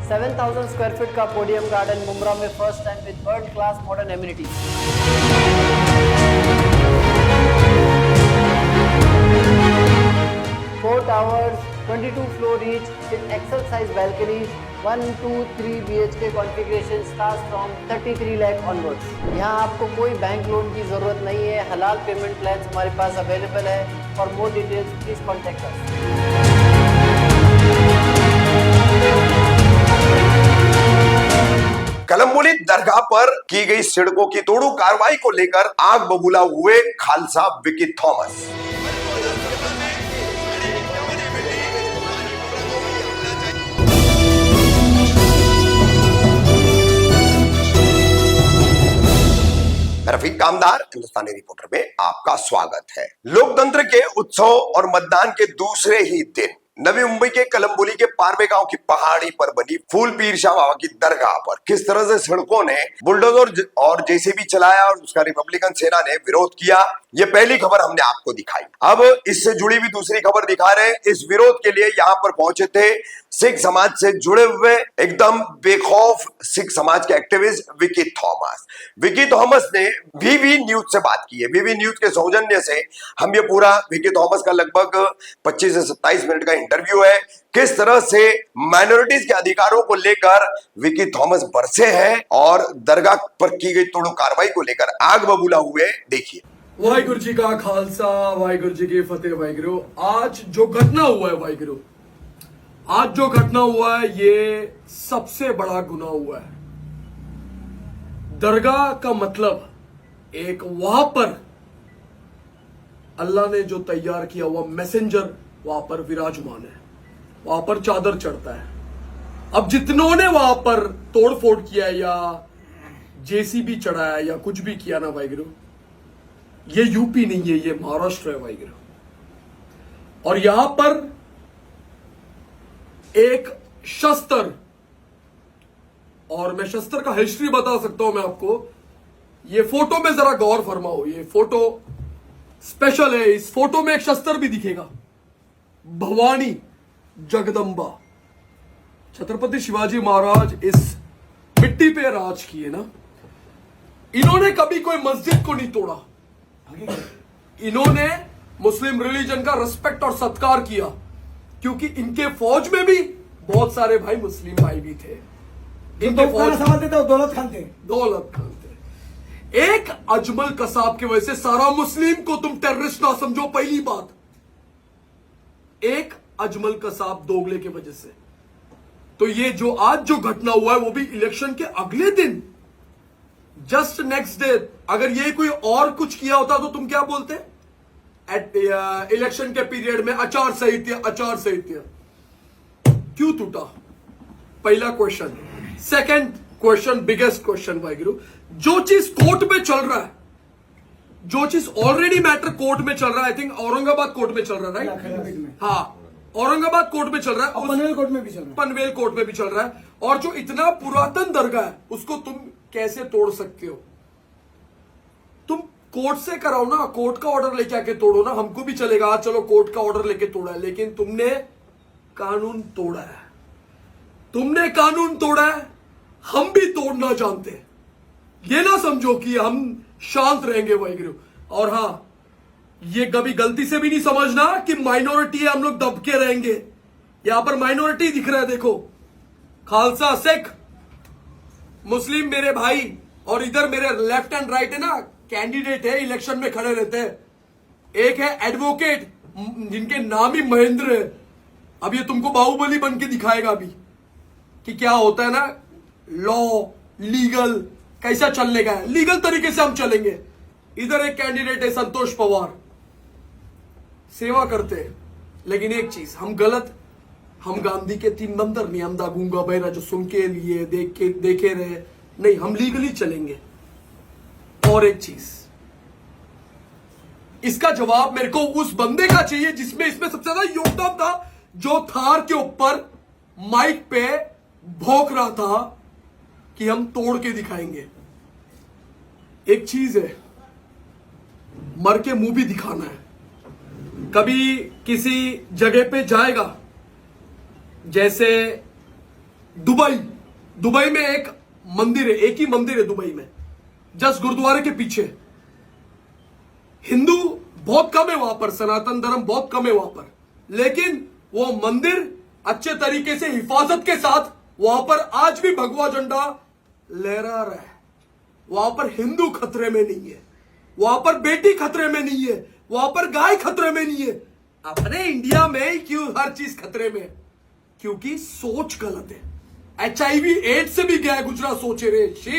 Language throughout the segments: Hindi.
7,000 स्क्वायर फीट का पोडियम गार्डन मुंब्रा में first time with world class modern amenities. 4 towers, 22 floor each with excel size balconies, 1, 2, 3 BHK configuration starts from 33 lakh onwards। यहाँ आपको कोई बैंक लोन की जरूरत नहीं है। हलाल पेमेंट प्लान हमारे पास अवेलेबल है। For more details please contact us. Kalamboli दरगाह पर की गई सड़कों की तोड़ू कार्रवाई को लेकर आग बबूला हुए खालसा विकी थॉमस। रफीक कामदार हिंदुस्तानी रिपोर्टर में आपका स्वागत है। लोकतंत्र के उत्सव और मतदान के दूसरे ही दिन नवी मुंबई के कलम्बोली के पारवे गांव की पहाड़ी पर बनी फूल पीर शाह बाबा की दरगाह पर किस तरह से सड़कों ने बुलडोजर और जेसीबी चलाया और उसका रिपब्लिकन सेना ने विरोध किया, ये पहली खबर हमने आपको दिखाई। अब इससे जुड़ी हुई दूसरी खबर दिखा रहे हैं। इस विरोध के लिए यहाँ पर पहुंचे थे सिख समाज से जुड़े हुए एकदम बेखौफ सिख समाज के activist Vicky Thomas. Vicky Thomas ने वीवी न्यूज से बात की है। वीवी न्यूज के सौजन्य से हम ये पूरा विकी थॉमस का लगभग 25 से 27 मिनट का इंटरव्यू है। किस तरह से माइनॉरिटीज के अधिकारों को लेकर विकी थॉमस बरसे हैं और दरगाह पर की गई तोड़ो कार्रवाई को लेकर आग बबूला हुए, देखिए। वाहिगुरु जी का खालसा, वाहिगुरु जी की फतेह। वाहिगुरु, आज जो घटना हुआ है वाहिगुरु, आज जो घटना हुआ है ये सबसे बड़ा गुनाह हुआ है। दरगाह का मतलब एक वहां पर अल्लाह ने जो तैयार किया हुआ मैसेंजर वहां पर विराजमान है, वहां पर चादर चढ़ता है। अब जितनों ने वहां पर तोड़फोड़ किया या जेसीबी चढ़ाया या कुछ भी किया ना वाहिगुरु, ये यूपी नहीं है, ये महाराष्ट्र है वाहिगुरु। और यहां पर एक शस्त्र, और मैं शस्त्र का हिस्ट्री बता सकता हूं मैं आपको। ये फोटो में जरा गौर फरमाओ, ये फोटो स्पेशल है। इस फोटो में एक शस्त्र भी दिखेगा, भवानी जगदंबा। छत्रपति शिवाजी महाराज इस मिट्टी पे राज किए ना। इन्होंने कभी कोई मस्जिद को नहीं तोड़ा, इन्होंने मुस्लिम रिलीजन का रिस्पेक्ट और सत्कार किया, क्योंकि इनके फौज में भी बहुत सारे भाई मुस्लिम भाई भी थे। इनके फौज दौलत खान थे। दौलत खान थे। एक अजमल कसाब की वजह से सारा मुस्लिम को तुम टेररिस्ट ना समझो, पहली बात। एक अजमल कसाब दोगले की वजह से। तो ये जो आज जो घटना हुआ है वो भी इलेक्शन के अगले दिन, जस्ट नेक्स्ट डे। अगर ये कोई और कुछ किया होता तो तुम क्या बोलते? इलेक्शन के पीरियड में आचार संहिता क्यों टूटा? पहला question. Second question, biggest question Waheguru, जो चीज कोर्ट में चल रहा है, जो चीज ऑलरेडी मैटर कोर्ट में चल रहा है, आई थिंक औरंगाबाद कोर्ट में चल रहा है, राइट? हाँ, औरंगाबाद कोर्ट में चल रहा है, पनवेल कोर्ट में भी चल रहा है, पनवेल कोर्ट में भी चल रहा है। और जो इतना पुरातन दरगाह है उसको तुम कैसे तोड़ सकते हो? तुम कोर्ट से कराओ ना, कोर्ट का ऑर्डर लेके आके तोड़ो ना, हमको भी चलेगा। आज चलो कोर्ट का ऑर्डर लेके तोड़ा है, लेकिन तुमने कानून तोड़ा है, तुमने कानून तोड़ा है। हम भी तोड़ना जानते हैं, ये ना समझो कि हम शांत रहेंगे वाहिगुरु। और हां, ये कभी गलती से भी नहीं समझना कि माइनॉरिटी है हम लोग दबके रहेंगे। यहां पर माइनॉरिटी दिख रहा है, देखो, खालसा, सिख, मुस्लिम मेरे भाई, और इधर मेरे लेफ्ट एंड राइट है ना कैंडिडेट है, इलेक्शन में खड़े रहते हैं। एक है एडवोकेट जिनके नाम ही महेंद्र है। अब ये तुमको बाहुबली बन के दिखाएगा अभी कि क्या होता है ना, लॉ लीगल कैसा चलने का है। लीगल तरीके से हम चलेंगे। इधर एक कैंडिडेट है संतोष पवार, सेवा करते हैं। लेकिन एक चीज हम गलत, हम गांधी के 3 बंदर नहीं, अंधा गूंगा बहरा जो सुन के लिए देखे रहे नहीं, हम लीगली चलेंगे। और एक चीज, इसका जवाब मेरे को उस बंदे का चाहिए जिसमें इसमें सबसे ज्यादा योगदान था, जो थार के ऊपर माइक पे भौंक रहा था कि हम तोड़ के दिखाएंगे। एक चीज है, मर के मुंह भी दिखाना है। कभी किसी जगह पे जाएगा, जैसे दुबई में एक मंदिर है, एक ही मंदिर है दुबई में, जस्ट गुरुद्वारे के पीछे। हिंदू बहुत कम है वहां पर, सनातन धर्म बहुत कम है वहां पर, लेकिन वो मंदिर अच्छे तरीके से हिफाजत के साथ वहां पर आज भी भगवा झंडा लहरा रहा है। वहां पर हिंदू खतरे में नहीं है, वहां पर बेटी खतरे में नहीं है, वहां पर गाय खतरे में नहीं है। अपने इंडिया में क्यों हर चीज खतरे में है? क्योंकि सोच गलत है। HIV एड्स से भी गया गुजरात सोचे रे शी।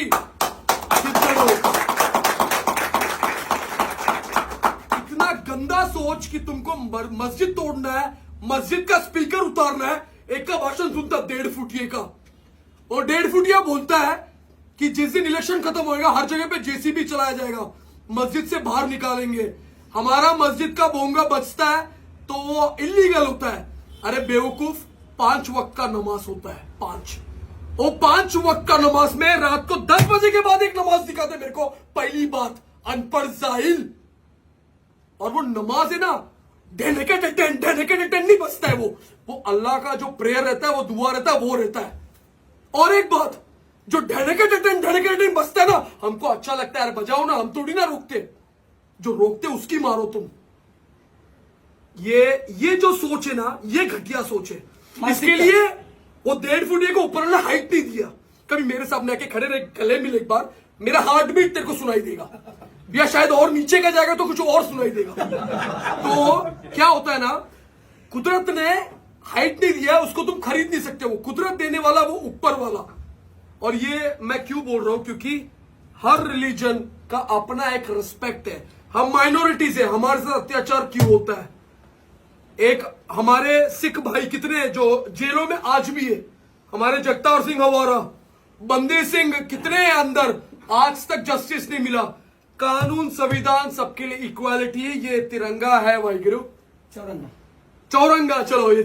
इतना गंदा सोच कि तुमको मस्जिद तोड़ना है, मस्जिद का स्पीकर उतारना है। एक का भाषण सुनता 1.5 फुटिये का, और 1.5 फुटिया बोलता है कि जिस दिन इलेक्शन खत्म होएगा हर जगह पे JCB चलाया जाएगा, मस्जिद से बाहर निकालेंगे। हमारा मस्जिद का बोंगा बजता है तो वो इलीगल होता है। अरे बेवकूफ, 5 वक्त का नमाज होता है, 5। वो 5 वक्त का नमाज में रात को 10 बजे के बाद एक नमाज दिखाते मेरे को। पहली बात, अनपढ़ जाहिल। और वो नमाज है ना, ढेने के टेन नहीं बजता है। वो अल्लाह का जो प्रेयर रहता है, वो दुआ रहता है, वो रहता है। और एक बात, जो ढेने के टेन बजता है ना, हमको अच्छा लगता है, बजाओ ना, हम थोड़ी ना रोकते। जो रोकते उसकी मारो तुम। ये जो सोच है ना, ये घटिया सोच है। इसके लिए वो 1.5 फुट को ऊपर ना हाइट नहीं दिया। कभी मेरे सामने आके खड़े रहे, गले मिल एक बार, मेरा हार्ट बीट तेरे को सुनाई देगा, या शायद और नीचे का जाएगा तो कुछ और सुनाई देगा। तो क्या होता है ना, कुदरत ने हाइट नहीं दिया, उसको तुम खरीद नहीं सकते। वो कुदरत देने वाला, वो ऊपर वाला। और ये मैं क्यों बोल रहा हूं, क्योंकि हर रिलीजन का अपना एक रिस्पेक्ट है। हम माइनॉरिटीज है, हमारे साथ अत्याचार क्यों होता है? एक हमारे सिख भाई कितने जो जेलों में आज भी है, हमारे जगतार सिंह हवारा, बंदे सिंह कितने हैं अंदर, आज तक जस्टिस नहीं मिला। कानून संविधान सबके लिए इक्वालिटी है। ये तिरंगा है वाहिगुरु, चौरंगा, चलो ये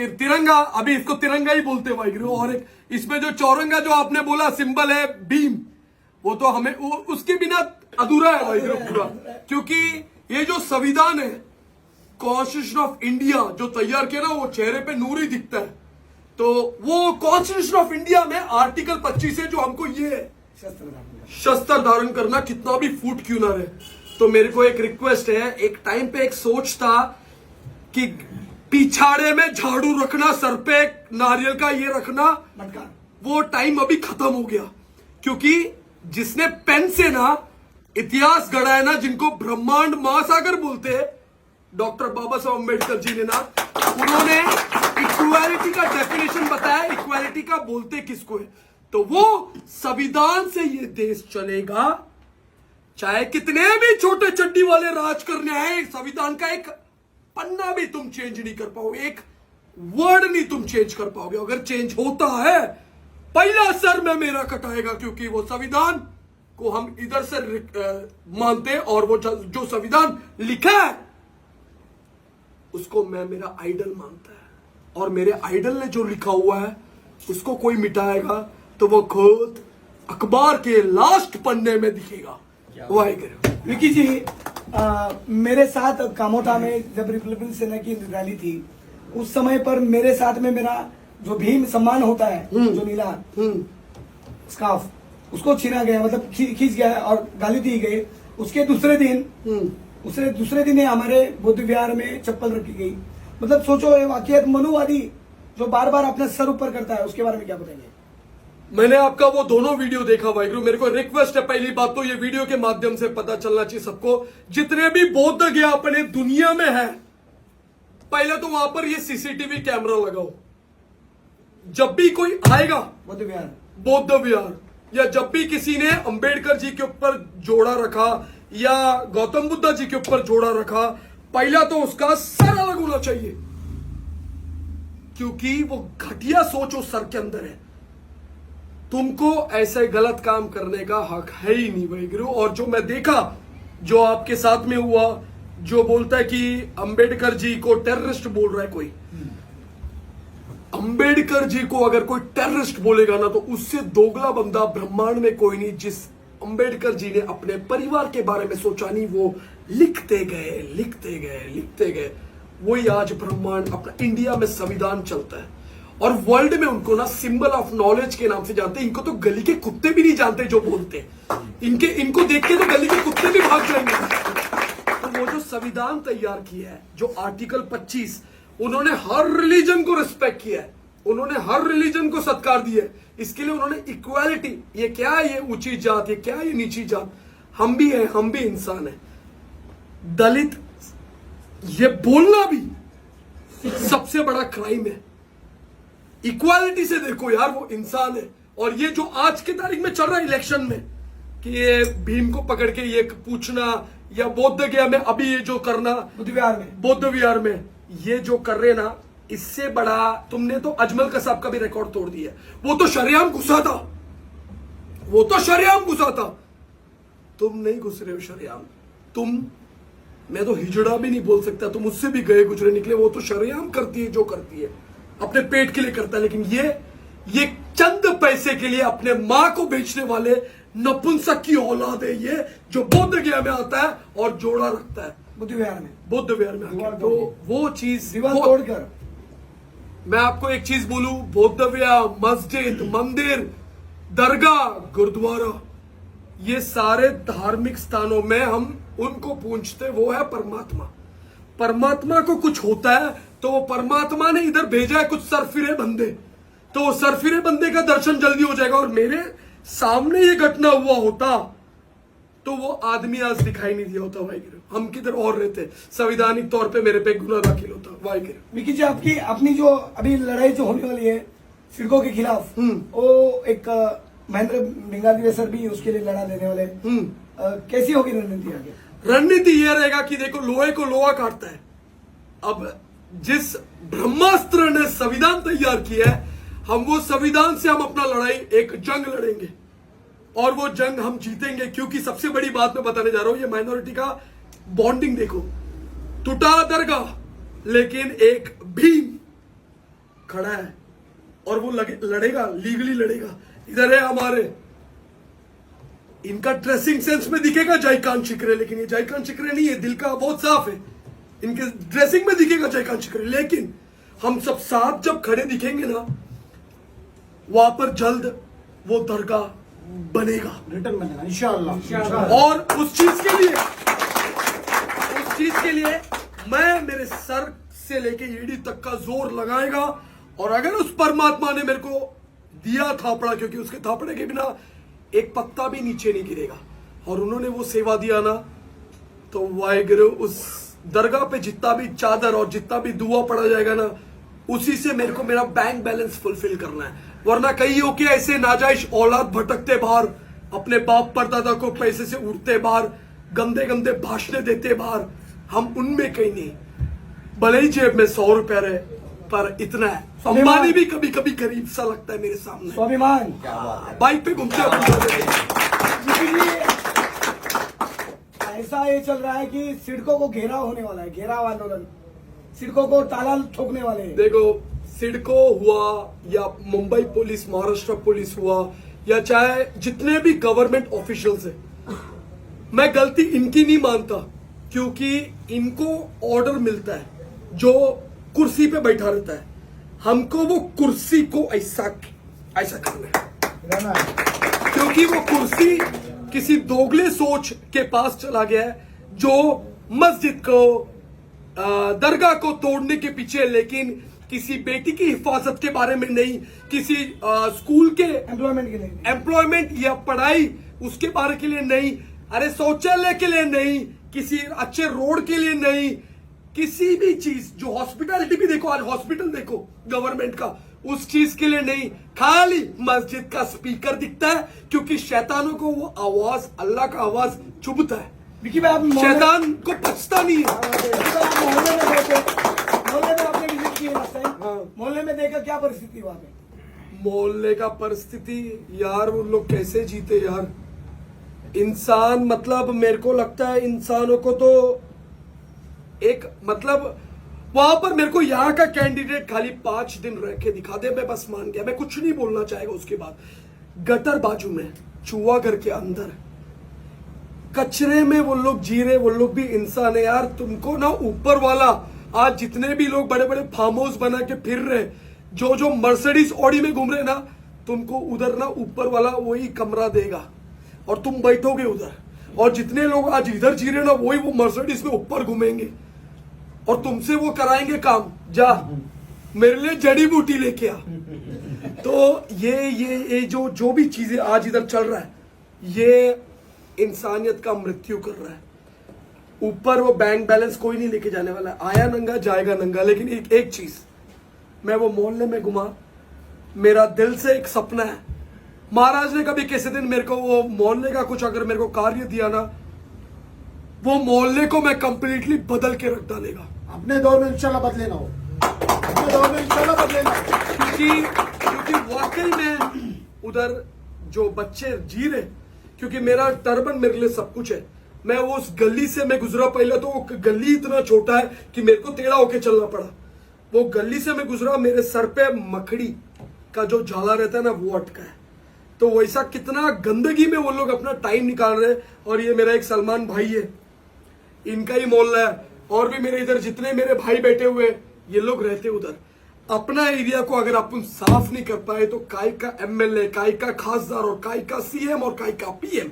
तिरंगा, अभी इसको तिरंगा ही बोलते हैं वाहिगुरु। और एक इसमें जो चौरंगा जो आपने बोला सिंबल है भीम, वो तो हमें उसके बिना अधूरा है वाहिगुरु पूरा। क्योंकि ये जो संविधान है, कॉन्स्टिट्यूशन ऑफ इंडिया जो तैयार किया ना, वो चेहरे पे नूर ही दिखता है। तो वो कॉन्स्टिट्यूशन ऑफ इंडिया में आर्टिकल 25 है जो हमको ये शस्त्र धारण करना कितना भी फूट क्यों ना रहे। तो मेरे को एक रिक्वेस्ट है, एक टाइम पे एक सोच था कि पिछाड़े में झाड़ू रखना, सर पे नारियल का ये रखना, वो टाइम अभी खत्म हो गया। क्योंकि जिसने पेन से ना इतिहास गढ़ा है ना, जिनको ब्रह्मांड महासागर बोलते हैं, डॉक्टर बाबा साहब अम्बेडकर जी ने ना, उन्होंने इक्वालिटी का डेफिनेशन बताया। इक्वालिटी का बोलते किसको है? तो वो संविधान से ये देश चलेगा, चाहे कितने भी छोटे चड्डी वाले राज करने आए। संविधान का एक पन्ना भी तुम चेंज नहीं कर पाओगे, एक वर्ड नहीं तुम चेंज कर पाओगे। अगर चेंज होता है, पहला सर में मेरा कटाएगा, क्योंकि वो संविधान को हम इधर से मानते हैं, और वो जो संविधान लिखा है उसको मैं मेरा आइडल मानता है। और मेरे आइडल ने जो लिखा हुआ है उसको कोई मिटाएगा तो वो खुद अखबार के लास्ट पन्ने में दिखेगा। वाहिगुरु। विकी जी, मेरे साथ कामोठा में जब रिपब्लिकन सेना की रैली थी, उस समय पर मेरे साथ में मेरा जो भीम सम्मान होता है, जो नीला स्कार्फ, उसको छीना गया, मतलब खींच गया और गाली दी गई। उसके दूसरे दिन हमारे बुद्ध विहार में चप्पल रखी गई। मतलब सोचो, ये वाकई मनुवादी जो बार बार अपना सर ऊपर करता है, उसके बारे में क्या बताएंगे? मैंने आपका वो दोनों वीडियो देखा वाहिगुरु। मेरे को रिक्वेस्ट है, पहली बात तो ये वीडियो के माध्यम से पता चलना चाहिए सबको, जितने भी बौद्ध गया अपने दुनिया में है, पहले तो वहां पर ये CCTV कैमरा लगाओ। जब भी कोई आएगा बौद्ध विहार, या जब भी किसी ने अंबेडकर जी के ऊपर जोड़ा रखा या गौतम बुद्ध जी के ऊपर जोड़ा रखा, पहला तो उसका सर अलग होना चाहिए, क्योंकि वो घटिया सोच उस सर के अंदर है। तुमको ऐसे गलत काम करने का हक है ही नहीं वाहिगुरु। और जो मैं देखा, जो आपके साथ में हुआ, जो बोलता है कि अंबेडकर जी को टेररिस्ट बोल रहा है कोई, अंबेडकर जी को अगर कोई टेररिस्ट बोलेगा ना, तो उससे दोगला बंदा ब्रह्मांड में कोई नहीं। जिस अंबेडकर जी ने अपने परिवार के बारे में सोचा नहीं, वो लिखते गए, वही आज ब्रह्मांड, अपना इंडिया में संविधान चलता है। और वर्ल्ड में उनको ना सिंबल ऑफ नॉलेज के नाम से जानते हैं। इनको तो गली के कुत्ते भी नहीं जानते जो बोलते हैं। इनको देख के तो गली के कुत्ते भी भाग जाएंगे। तो वो जो संविधान तैयार किया है, जो आर्टिकल 25, उन्होंने हर रिलीजन को रिस्पेक्ट किया है, उन्होंने हर रिलीजन को सत्कार दिया है। इसके लिए उन्होंने इक्वालिटी, ये क्या है, ये ऊंची जात, ये क्या है, ये नीची जात, हम भी हैं, हम भी इंसान हैं। दलित ये बोलना भी सबसे बड़ा क्राइम है। इक्वालिटी से देखो यार, वो इंसान है। और ये जो आज के तारीख में चल रहा है इलेक्शन में कि ये भीम को पकड़ के ये पूछना, या बोध गया में अभी ये जो करना, बौद्ध विहार में ये जो कर रहे ना, इससे बड़ा तुमने तो अजमल कसाब का भी रिकॉर्ड तोड़ दिया। वो तो शरेआम घुसा था, वो तो शरेआम घुसा था। तुम नहीं घुस रहे हो शरेआम। मैं तो हिजड़ा भी नहीं बोल सकता, तुम उससे भी गए गुजरे निकले। वो तो शरेआम करती है, जो करती है अपने पेट के लिए करता है। लेकिन ये चंद पैसे के लिए अपने मां को बेचने वाले नपुंसक की औलाद है ये, जो बोध गया में आता है और जोड़ा रखता है बुद्ध विहार में आके। तो वो चीज तोड़कर मैं आपको एक चीज बोलूं, बौद्ध विहार, मस्जिद, मंदिर, दरगाह, गुरुद्वारा, ये सारे धार्मिक स्थानों में हम उनको पूछते, वो है परमात्मा। परमात्मा को कुछ होता है तो वो परमात्मा ने इधर भेजा है कुछ सरफिरे बंदे, तो वो सरफिरे बंदे का दर्शन जल्दी हो जाएगा। और मेरे सामने ये घटना हुआ होता तो वो आदमी आज दिखाई नहीं दिया होता। वाहिगुरु, हम किधर और रहते, संवैधानिक तौर पे मेरे पे गुना दाखिल होता। वाहिगुरु। विकी जी, आपकी अपनी जो अभी लड़ाई जो होने वाली है सिडको के खिलाफ, वो एक महेंद्र बिंगाली सर भी उसके लिए लड़ा देने वाले, कैसी होगी रणनीति आगे? रणनीति यह रहेगा कि देखो, लोहे को लोहा काटता है। अब जिस ब्रह्मास्त्र ने संविधान तैयार किया है, हम वो संविधान से हम अपना लड़ाई, एक जंग लड़ेंगे और वो जंग हम जीतेंगे। क्योंकि सबसे बड़ी बात मैं बताने जा रहा हूं, ये माइनॉरिटी का बॉन्डिंग देखो। टूटा दरगाह लेकिन एक भीम खड़ा है और वो लड़ेगा, लीगली लड़ेगा। इधर है हमारे, इनका ड्रेसिंग सेंस में दिखेगा जयकांत शिकरे, लेकिन ये जयकांत शिकरे नहीं है, दिल का बहुत साफ है। इनके ड्रेसिंग में दिखेगा जयकांत शिकरे, लेकिन हम सब साथ जब खड़े दिखेंगे ना, वहां पर जल्द वो दरगाह बनेगा, रिटर्न बनेगा इंशाअल्लाह। और उस चीज के लिए मैं मेरे सर से लेके एड़ी तक का जोर लगाएगा। और अगर उस परमात्मा ने मेरे को दिया थापड़ा, क्योंकि उसके थापड़े के बिना एक पत्ता भी नीचे नहीं गिरेगा, और उन्होंने वो सेवा दिया ना, तो वाहिगुरु, उस दरगाह पे जितना भी चादर और जितना भी दुआ पड़ा जाएगा ना, उसी से मेरे को मेरा बैंक बैलेंस फुलफिल करना है। वरना कई हो के ऐसे नाजायज औलाद भटकते बाहर, अपने बाप परदादा को पैसे से उड़ते बाहर, गंदे गंदे भाषण देते बाहर, हम उनमें कहीं नहीं। भले ही जेब में 100 रुपया रहे, पर इतना है, अंबानी भी कभी कभी गरीब सा लगता है मेरे सामने। स्वाभिमान बाइक पे घूमते ऐसा ये चल रहा है कि सिडको को घेराव होने वाला है, घेराव आंदोलन, सिडको को ताला ठोकने वाले हैं। देखो, सिडको हुआ या मुंबई पुलिस, महाराष्ट्र पुलिस हुआ, या चाहे जितने भी गवर्नमेंट ऑफिशियल्स हैं, मैं गलती इनकी नहीं मानता, क्योंकि इनको ऑर्डर मिलता है, जो कुर्सी पे बैठा रहता है, हमको वो कुर्सी को ऐसा करना है, क्योंकि वो कुर्सी किसी दोगले सोच के पास चला गया है, जो मस्जिद को, दरगाह को तोड़ने के पीछे, लेकिन किसी बेटी की हिफाजत के बारे में नहीं, किसी स्कूल के एम्प्लॉयमेंट के लिए, एम्प्लॉयमेंट या पढ़ाई उसके बारे के लिए नहीं, अरे शौचालय के लिए नहीं, किसी अच्छे रोड के लिए नहीं, किसी भी चीज, जो हॉस्पिटैलिटी भी देखो, आज हॉस्पिटल देखो गवर्नमेंट का, उस चीज के लिए नहीं। खाली मस्जिद का स्पीकर दिखता है, क्योंकि शैतानों को वो आवाज, अल्लाह का आवाज चुभता है। विकी भाई, आप शैतान को पचता नहीं है। मोहल्ले में देखा क्या परिस्थिति वहां पे? मोहल्ले का परिस्थिति यार, वो लोग कैसे जीते यार। इंसान, मतलब मेरे को लगता है इंसानों को तो एक, मतलब वहां पर मेरे को यहाँ का कैंडिडेट खाली 5 दिन रह के दिखा दे, मैं बस मान गया, मैं कुछ नहीं बोलना चाहेगा। उसके बाद गटर बाजू में, चूहा घर के अंदर, कचरे में वो लोग जी रहे, वो लोग भी इंसान है यार। तुमको ना ऊपर वाला, आज जितने भी लोग बड़े बड़े फार्म हाउस बना के फिर रहे, जो मर्सिडीज ऑडी में घूम रहे ना, तुमको उधर ना ऊपर वाला वही कमरा देगा और तुम बैठोगे उधर, और जितने लोग आज इधर जी रहे ना वही वो मर्सिडीज में ऊपर घूमेंगे और तुमसे वो कराएंगे काम, जा मेरे लिए जड़ी बूटी लेके आ। तो ये जो भी चीजें आज इधर चल रहा है, ये इंसानियत का मृत्यु कर रहा है। ऊपर वो बैंक बैलेंस कोई नहीं लेके जाने वाला है, आया नंगा जाएगा नंगा। लेकिन एक चीज, मैं वो मोहल्ले में घुमा, मेरा दिल से एक सपना है, महाराज ने कभी किसी दिन मेरे को वो मोहल्ले का कुछ अगर मेरे को कार्य दिया ना, वो मोहल्ले को मैं कंप्लीटली बदल के रख डालेगा। अपने दौर में इंशाल्लाह बदलेना हो, अपने दौर में इंशाल्लाह बदलेना। क्योंकि वाकई में उधर जो बच्चे जी रहे, क्योंकि मेरा टर्बन मेरे लिए सब कुछ है। मैं वो उस गली से मैं गुजरा, पहले तो वो गली इतना छोटा है कि मेरे को टेढ़ा होके चलना पड़ा। वो गली से मैं गुजरा, मेरे सर पे मकड़ी का जो झाला रहता है ना वो अटका है। तो वैसा कितना गंदगी में वो लोग अपना टाइम निकाल रहे हैं। और ये मेरा एक सलमान भाई है, इनका ही मोहल्ला है, और भी मेरे इधर जितने मेरे भाई बैठे हुए ये लोग रहते उधर। अपना एरिया को अगर अपन साफ नहीं कर पाए तो काय का एमएलए, काय का खासदार और काय का सीएम और काय का पीएम।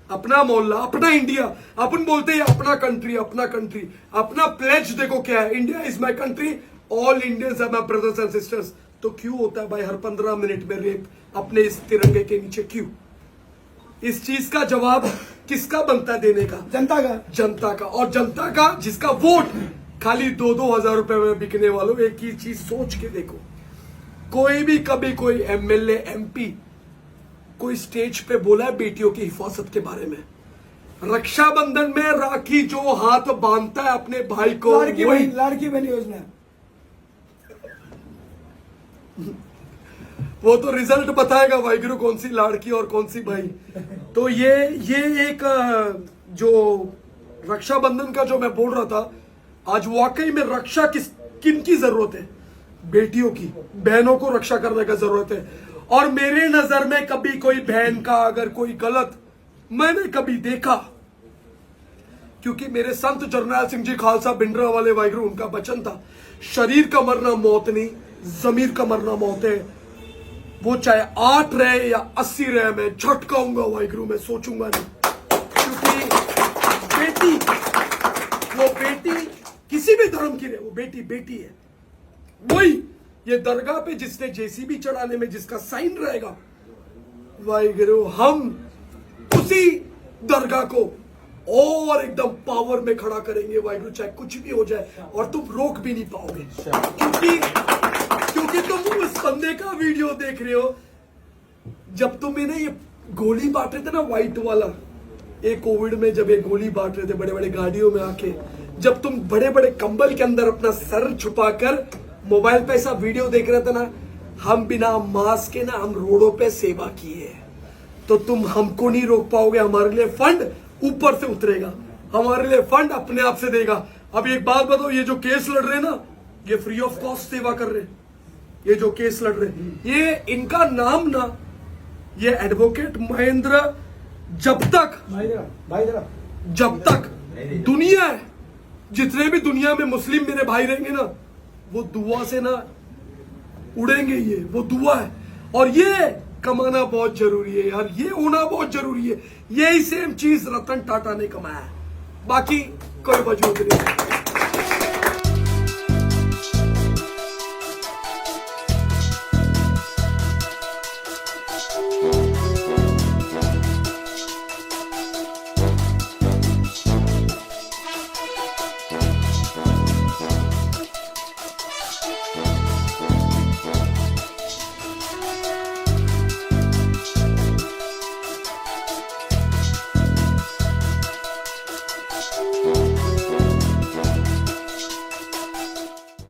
अपना मोहल्ला, अपना इंडिया, अपन बोलते हैं अपना कंट्री, अपना कंट्री, अपना प्लेज देखो क्या है, India is my country, all Indians are my brothers and sisters. तो क्यों होता है भाई हर 15 मिनट में रेप अपने इस तिरंगे के नीचे, क्यों? इस चीज का जवाब किसका बनता है देने का? जनता का। जनता का। और जनता का जिसका वोट खाली 2-2 हजार रुपए में बिकने वालों, एक ही चीज सोच के देखो, कोई भी कभी कोई एमएलए एमपी कोई स्टेज पे बोला है बेटियों की हिफाजत के बारे में? रक्षाबंधन में राखी जो हाथ बांधता है अपने भाई को, लाड़की बहन योजना, वो तो रिजल्ट बताएगा वाहिगुरु कौन सी लाड़की और कौन सी भाई। तो ये एक जो रक्षाबंधन का जो मैं बोल रहा था, आज वाकई में रक्षा किन की जरूरत है? बेटियों की, बहनों को रक्षा करने का जरूरत है। और मेरे नजर में कभी कोई बहन का अगर कोई गलत मैंने कभी देखा, क्योंकि मेरे संत जरनैल सिंह जी खालसा भिंडरा वाले वाहिगुरु, उनका वचन था, शरीर का मरना मौत नहीं, जमीर का मरना मौत है। वो चाहे 8 रहे या 80 रहे, मैं झटकाऊंगा वाहिगुरु, मैं सोचूंगा नहीं। क्योंकि वो बेटी किसी भी धर्म की रहे, वो बेटी बेटी है। वही ये दरगाह पे जिसने जेसीबी चढ़ाने में जिसका साइन रहेगा, वाहिगुरु हम उसी दरगाह को और एकदम पावर में खड़ा करेंगे वाहिगुरु, चाहे कुछ भी हो जाए, और तुम रोक भी नहीं पाओगे। क्योंकि तुम उस बंदे का वीडियो देख रहे हो, जब तुम इन्हें ये गोली बांट रहे थे ना, व्हाइट वाला, ये कोविड में जब ये गोली बांट रहे थे बड़े बड़े गाड़ियों में आके, जब तुम बड़े बड़े कंबल के अंदर अपना सर छुपाकर मोबाइल पे ऐसा वीडियो देख रहे थे ना, हम बिना मास्क के ना हम रोडों पे सेवा किए। तो तुम हमको नहीं रोक पाओगे। हमारे लिए फंड ऊपर से उतरेगा, हमारे लिए फंड अपने आप से देगा। अब एक बात बताओ, ये जो केस लड़ रहे ना, ये फ्री ऑफ कॉस्ट सेवा कर रहे। ये जो केस लड़ रहे, ये इनका नाम ना, ये एडवोकेट महेंद्र, जब तक दुनिया है, जितने भी दुनिया में मुस्लिम मेरे भाई रहेंगे ना, वो दुआ से ना उड़ेंगे। ये वो दुआ है। और ये कमाना बहुत जरूरी है यार, ये होना बहुत जरूरी है। यही सेम चीज रतन टाटा ने कमाया है, बाकी कोई वजूद नहीं।